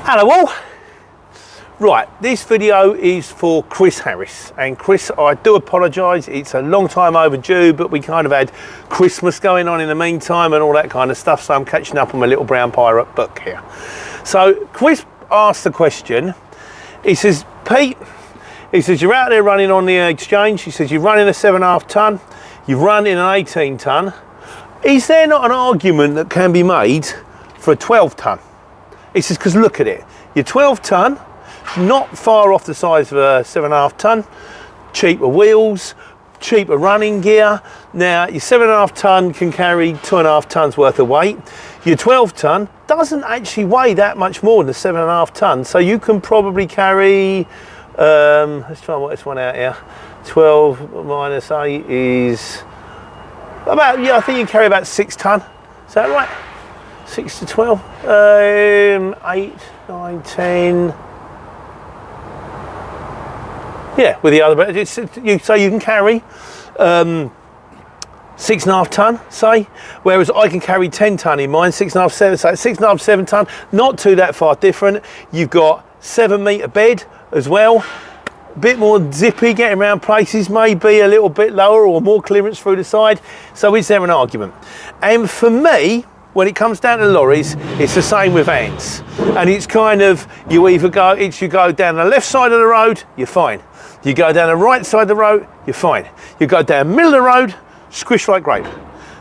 Hello all. Right, this video is for Chris Harris, and Chris, I do apologise, it's a long time overdue, but we kind of had Christmas going on in the meantime and all that kind of stuff, so I'm catching up on my little brown pirate book here. So Chris asked the question, he says, Pete, he says, you're out there running on the exchange, he says, you're running a 7.5 tonne, you've run in an 18 tonne, is there not an argument that can be made for a 12 tonne? He says, because look at it, your 12 tonne, not far off the size of a 7.5 tonne, cheaper wheels, cheaper running gear. Now your 7.5 tonne can carry 2.5 tonnes worth of weight. Your 12 tonne doesn't actually weigh that much more than the 7.5 tonne, so you can probably carry, let's try and work this one out here, 12 minus 8 is about, yeah, I think you can carry about 6 tonne, is that right? 6 to 12, 8, 9, 10, yeah, with the other, but it's, so you can carry 6.5 tonne, say, whereas I can carry 10 tonne in mine, 6.5, 7, so 6.5, 7 tonne, not too that far different. You've got 7 metre bed as well, a bit more zippy, getting around places, maybe a little bit lower or more clearance through the side. So is there an argument? And for me, when it comes down to lorries, it's the same with vans. And it's kind of, you either go, you go down the left side of the road, you're fine. You go down the right side of the road, you're fine. You go down the middle of the road, squish like grape.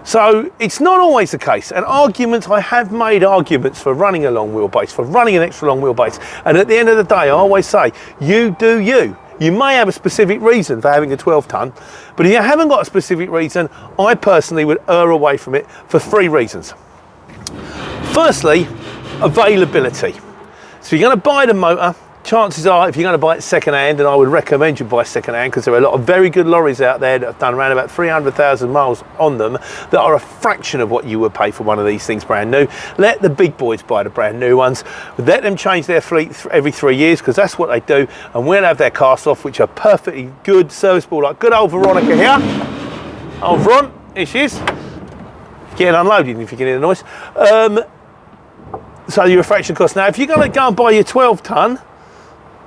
So it's not always the case. And arguments, I have made arguments for running a long wheelbase, for running an extra long wheelbase. And at the end of the day, I always say, you do you. You may have a specific reason for having a 12 tonne, but if you haven't got a specific reason, I personally would err away from it for 3 reasons. Firstly, availability. So you're going to buy the motor, chances are if you're going to buy it second hand, and I would recommend you buy second hand because there are a lot of very good lorries out there that have done around about 300,000 miles on them that are a fraction of what you would pay for one of these things brand new. Let the big boys buy the brand new ones. Let them change their fleet every 3 years because that's what they do, and we'll have their cast off, which are perfectly good, serviceable, like good old Veronica here. Old Veron, here she is. Getting unloaded if you can hear the noise. So your fraction cost. Now if you're going to go and buy your 12 tonne,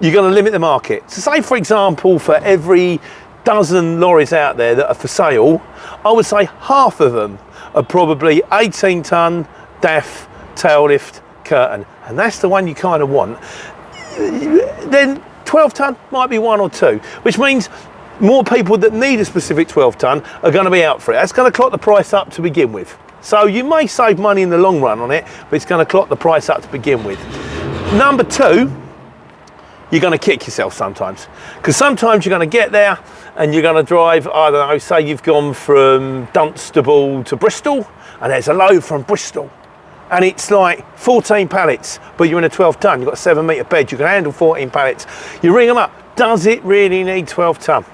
you're going to limit the market. So say for example, for every dozen lorries out there that are for sale, I would say half of them are probably 18 tonne, DAF, tail lift, curtain, and that's the one you kind of want. Then 12 tonne might be 1 or 2, which means more people that need a specific 12 tonne are going to be out for it. That's going to clock the price up to begin with. So you may save money in the long run on it, but it's going to clock the price up to begin with. Number 2, you're going to kick yourself sometimes, because sometimes you're going to get there and you're going to drive, I don't know, say you've gone from Dunstable to Bristol and there's a load from Bristol and it's like 14 pallets, but you're in a 12 tonne, you've got a 7 metre bed, you can handle 14 pallets. You ring them up, does it really need 12 tonne?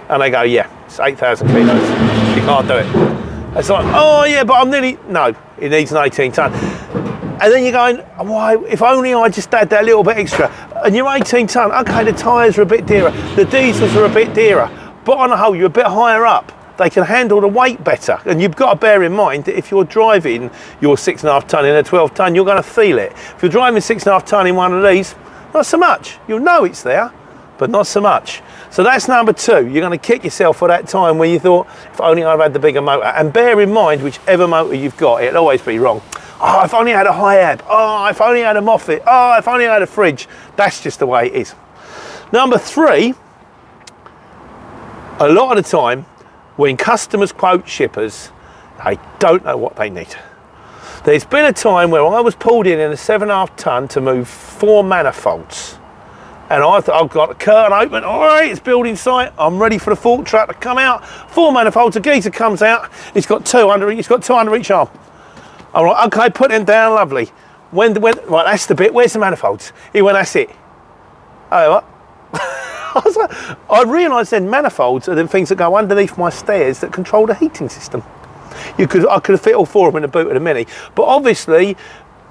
And they go, yeah, it's 8,000 kilos, you can't do it. It's like, oh yeah, but I'm nearly, no, it needs an 18 tonne. And then you're going, why, if only I just had that little bit extra. And you're 18 tonne, okay, the tyres are a bit dearer, the diesels are a bit dearer, but on the whole, you're a bit higher up. They can handle the weight better. And you've got to bear in mind that if you're driving your 6.5 tonne in a 12 tonne, you're going to feel it. If you're driving 6.5 tonne in one of these, not so much. You'll know it's there, but not so much. So that's number 2. You're going to kick yourself for that time when you thought, if only I'd had the bigger motor. And bear in mind, whichever motor you've got, it'll always be wrong. Oh, if only I had a high ab. Oh, if only I had a Moffat. Oh, if only I had a fridge. That's just the way it is. Number 3, a lot of the time, when customers quote shippers, they don't know what they need. There's been a time where I was pulled in a 7.5 tonne to move 4 manifolds. And I thought, I've got a curtain open, all right, it's building site, I'm ready for the fork truck to come out. 4 manifolds, a geezer comes out, he's got 2 under each arm. All right, okay, put them down, lovely. When, right, that's the bit, where's the manifolds? He went, that's it. Oh, what? I realised then manifolds are the things that go underneath my stairs that control the heating system. I could have fit all 4 of them in the boot of the Mini. But obviously,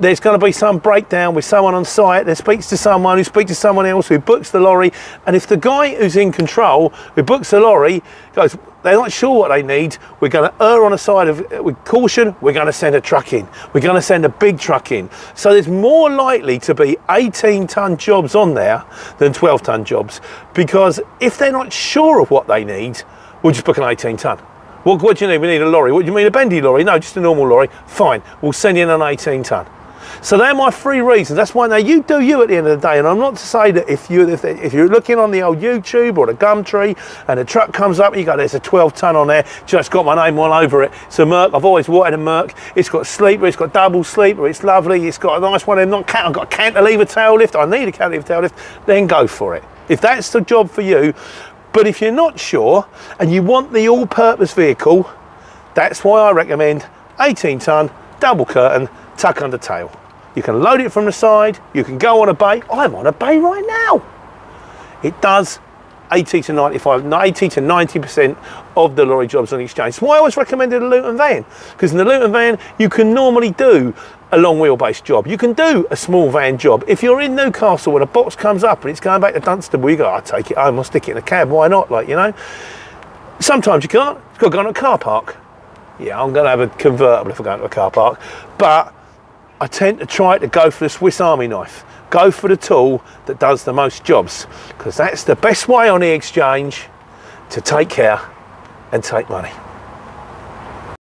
there's going to be some breakdown with someone on site that speaks to someone who speaks to someone else who books the lorry. And if the guy who's in control, who books the lorry, goes, they're not sure what they need, we're going to err on the side of with caution, we're going to send a truck in. We're going to send a big truck in. So there's more likely to be 18-ton jobs on there than 12-ton jobs, because if they're not sure of what they need, we'll just book an 18-ton. What do you need? We need a lorry. What do you mean, a bendy lorry? No, just a normal lorry. Fine, we'll send in an 18-ton. So they're my 3 reasons. That's why now you do you at the end of the day. And I'm not to say that if you're looking on the old YouTube or the Gumtree and the truck comes up and you go, there's a 12-ton on there, just got my name all over it. It's a Merc. I've always wanted a Merc. It's got sleeper, it's got double sleeper, it's lovely, it's got a nice one. I've got a cantilever tail lift. I need a cantilever tail lift. Then go for it. If that's the job for you. But if you're not sure and you want the all-purpose vehicle, that's why I recommend 18-ton, double curtain, tuck under tail. You can load it from the side, you can go on a bay. I'm on a bay right now. It does 80 to 90% of the lorry jobs on the exchange. That's why I always recommended a Luton van, because in the Luton van you can normally do a long wheelbase job. You can do a small van job. If you're in Newcastle and a box comes up and it's going back to Dunstable, you go, I'll take it home, I'll stick it in a cab, why not? Like, you know. Sometimes you can't, it's got to go in a car park. Yeah, I'm going to have a convertible if I go into a car park, but I tend to try to go for the Swiss Army knife. Go for the tool that does the most jobs, because that's the best way on the exchange to take care and take money.